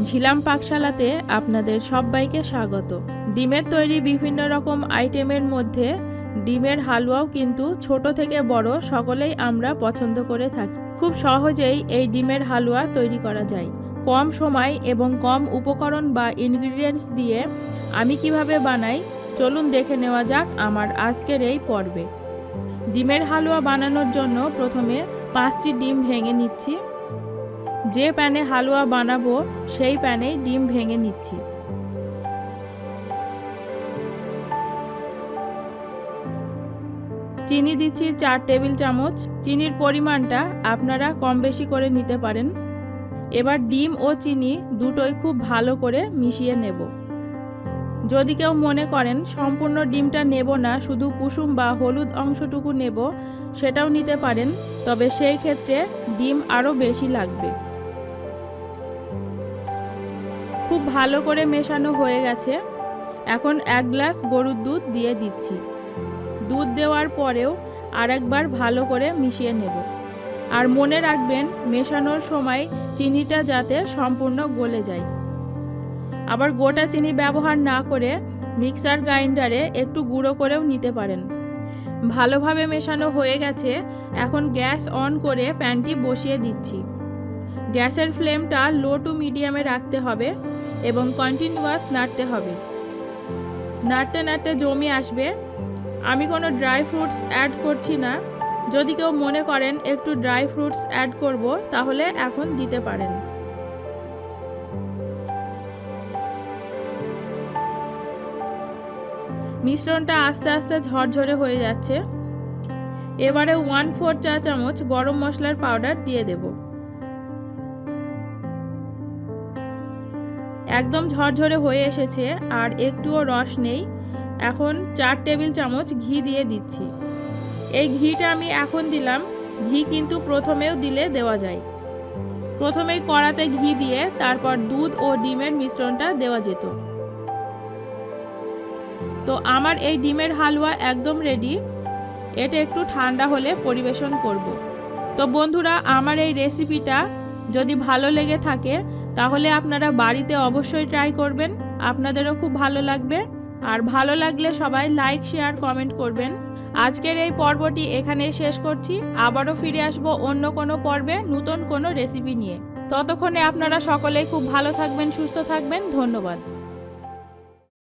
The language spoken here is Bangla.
ঝিলাম পাকশালাতে আপনাদের সবাইকে স্বাগত। ডিমের তৈরি বিভিন্ন রকম আইটেমের মধ্যে ডিমের হালুয়াও কিন্তু ছোট থেকে বড় সকলেই আমরা পছন্দ করে থাকি। খুব সহজেই এই ডিমের হালুয়া তৈরি করা যায়। কম সময় এবং কম উপকরণ বা ইনগ্রিডিয়েন্টস দিয়ে আমি কিভাবে বানাই চলুন দেখে নেওয়া যাক আমার আজকের এই পর্বে। ডিমের হালুয়া বানানোর জন্য প্রথমে 5টি ডিম ভেঙে নিচ্ছি। যে প্যানে হালুয়া বানাবো সেই প্যানে ডিম ভেঙে নিচ্ছি। চিনি দিচ্ছি 4 টেবিল চামচ। চিনির পরিমাণটা আপনারা কম বেশি করে নিতে পারেন। এবার ডিম ও চিনি দুটোই খুব ভালো করে মিশিয়ে নেব। যদি কেউ মনে করেন সম্পূর্ণ ডিমটা নেব না, শুধু কুসুম বা হলুদ অংশটুকু নেব, সেটাও নিতে পারেন, তবে সেই ক্ষেত্রে ডিম আরও বেশি লাগবে। খুব ভালো করে মেশানো হয়ে গেছে। এখন 1 গ্লাস গরুর দুধ দিয়ে দিচ্ছি। দুধ দেওয়ার পরেও আরেকবার ভালো করে মিশিয়ে নেব। আর মনে রাখবেন মেশানোর সময় চিনিটা যাতে সম্পূর্ণ গলে যায়। আবার গোটা চিনি ব্যবহার না করে মিক্সার গ্রাইন্ডারে একটু গুঁড়ো করেও নিতে পারেন। ভালোভাবে মেশানো হয়ে গেছে। এখন গ্যাস অন করে প্যানটি বসিয়ে দিচ্ছি। গ্যাসের ফ্লেমটা লো টু মিডিয়ামে রাখতে হবে এবং কন্টিনিউয়াস নাড়তে হবে। নাড়তে নাড়তে জমে আসবে। আমি কোনো ড্রাই ফ্রুটস অ্যাড করছি না। যদি কেউ মনে করেন একটু ড্রাই ফ্রুটস অ্যাড করব, তাহলে এখন দিতে পারেন। মিশ্রণটা আস্তে আস্তে ঝরঝরে হয়ে যাচ্ছে। এবারে 1/4 চা চামচ গরম মশলার পাউডার দিয়ে দেব। একদম ঝরঝরে হয়ে এসেছে আর একটুও রস নেই। এখন 4 টেবিল চামচ ঘি দিয়ে দিচ্ছি। এই ঘিটা আমি এখন দিলাম। ঘি কিন্তু প্রথমেও দিলে দেওয়া যায়। প্রথমেই কড়াতে ঘি দিয়ে তারপর দুধ ও ডিমের মিশ্রণটা দেওয়া যেত। তো আমার এই ডিমের হালুয়া একদম রেডি। এটা একটু ঠান্ডা হলে পরিবেশন করব। তো বন্ধুরা, আমার এই রেসিপিটা যদি ভালো লেগে থাকে তাহলে আপনারা বাড়িতে অবশ্যই ট্রাই করবেন। আপনাদেরও খুব ভালো লাগবে। আর ভালো লাগলে সবাই লাইক, শেয়ার, কমেন্ট করবেন। আজকের এই পর্বটি এখানেই শেষ করছি। আবারও ফিরে আসব অন্য কোনো পর্বে নতুন কোনো রেসিপি নিয়ে। ততক্ষণে আপনারা সকলেই খুব ভালো থাকবেন, সুস্থ থাকবেন। ধন্যবাদ।